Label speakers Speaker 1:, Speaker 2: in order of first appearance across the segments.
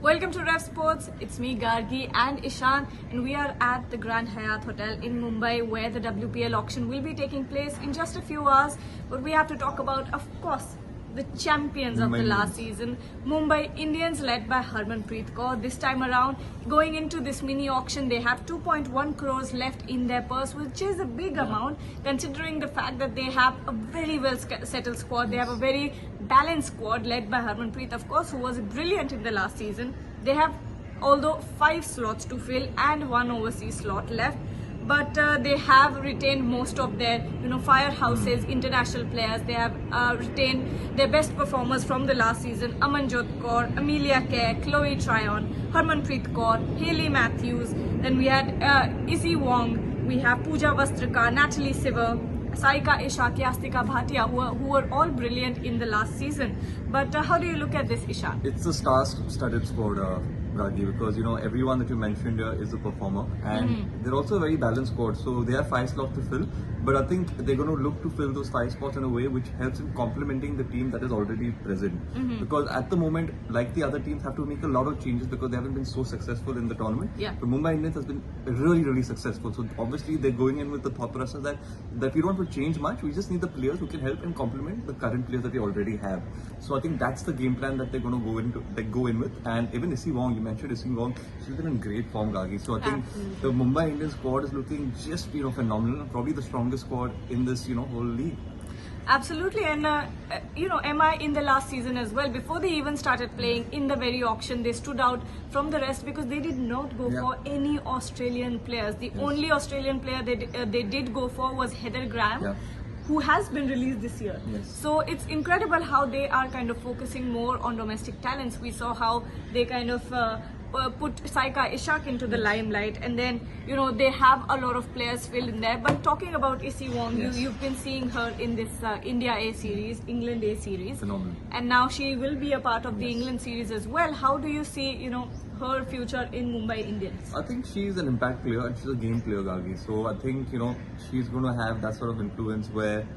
Speaker 1: Welcome to Revsportz. It's me, Gargi and Ishaan, and we are at the Grand Hyatt Hotel in Mumbai where the WPL auction will be taking place in just a few hours. But we have to talk about, of course, the champions of the last season, Mumbai Indians, led by Harmanpreet Kaur. This time around, going into this mini auction, they have 2.1 crores left in their purse, which is a big amount considering the fact that they have a very well settled squad. They have a very balanced squad led by Harmanpreet, of course, who was brilliant in the last season. They have, although 5 slots to fill and 1 overseas slot left, but they have retained most of their firehouses, international players. They have retained their best performers from the last season: Amanjot Kaur, Amelia Kerr, Chloe Tryon, Harmanpreet Kaur, Hayley Matthews. Then we had Izzy Wong, we have Pooja Vastrika, Natalie Siver, Saika Ishaq, Astika Bhatia, who were all brilliant in the last season. But how do you look at this, Ishaan?
Speaker 2: It's a star-studded squad, Gargi, because everyone that you mentioned here is a performer, and they're also a very balanced squad. So they have 5 slots to fill, but I think they're going to look to fill those 5 spots in a way which helps in complementing the team that is already present. Because at the moment, like the other teams, have to make a lot of changes because they haven't been so successful in the tournament. But Mumbai Indians has been really successful. So obviously they're going in with the thought process that we don't want to change much. We just need the players who can help and complement the current players that we already have. So I think that's the game plan that they're going to go in with. And even Izzy Wong, you mentioned Izzy Wong, she's been in great form, Gargi. So I think the Mumbai Indians squad is looking just phenomenal, probably the strongest squad in this whole league.
Speaker 1: Absolutely, and MI in the last season as well, before they even started playing in the very auction, they stood out from the rest because they did not go for any Australian players. The only Australian player they did go for was Heather Graham, who has been released this year. So it's incredible how they are kind of focusing more on domestic talents. We saw how they kind of put Saika Ishaq into the limelight, and then they have a lot of players filled in there. But talking about Izzy Wong, you've been seeing her in this India A series, England A series,
Speaker 2: phenomenal,
Speaker 1: and now she will be a part of the England series as well. How do you see her future in Mumbai Indians?
Speaker 2: I think she's an impact player and she's a game player, Gargi. So I think she's going to have that sort of influence where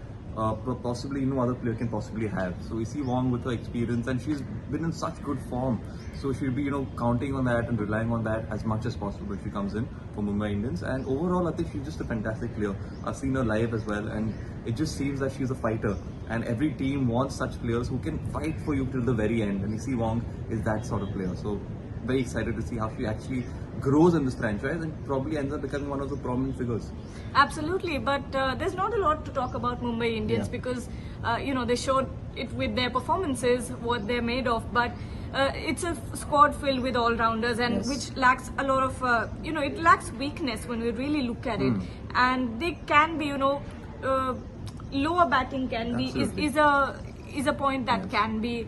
Speaker 2: possibly no other player can possibly have. So Izzy Wong, with her experience, and she's been in such good form, so she'll be counting on that and relying on that as much as possible if she comes in for Mumbai Indians. And overall I think she's just a fantastic player. I've seen her live as well, and it just seems that she's a fighter, and every team wants such players who can fight for you till the very end, and Izzy Wong is that sort of player. So very excited to see how she actually grows in this franchise and probably ends up becoming one of the prominent figures.
Speaker 1: Absolutely, but there's not a lot to talk about Mumbai Indians because they showed it with their performances what they're made of, but it's a squad filled with all-rounders, and which lacks a lot of it lacks weakness when we really look at it, and they can be lower batting can be is a point that can be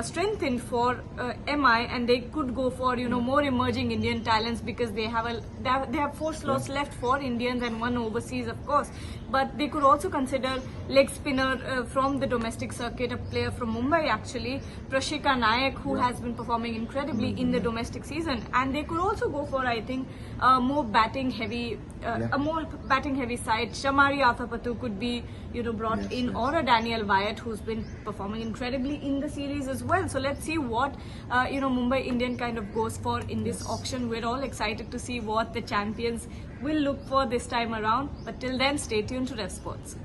Speaker 1: strengthened for MI, and they could go for more emerging Indian talents because they have 4 slots left for Indians and 1 overseas, of course. But they could also consider leg spinner from the domestic circuit, a player from Mumbai actually, Prashika Nayak, who has been performing incredibly in the domestic season. And they could also go for, I think, a more batting heavy side. Shamari Athapattu could be brought in, or a Daniel Wyatt, who's been performing incredibly in the series as well. So let's see what Mumbai Indian kind of goes for in this auction. We're all excited to see what the champions will look for this time around. But till then, stay tuned to Revsportz.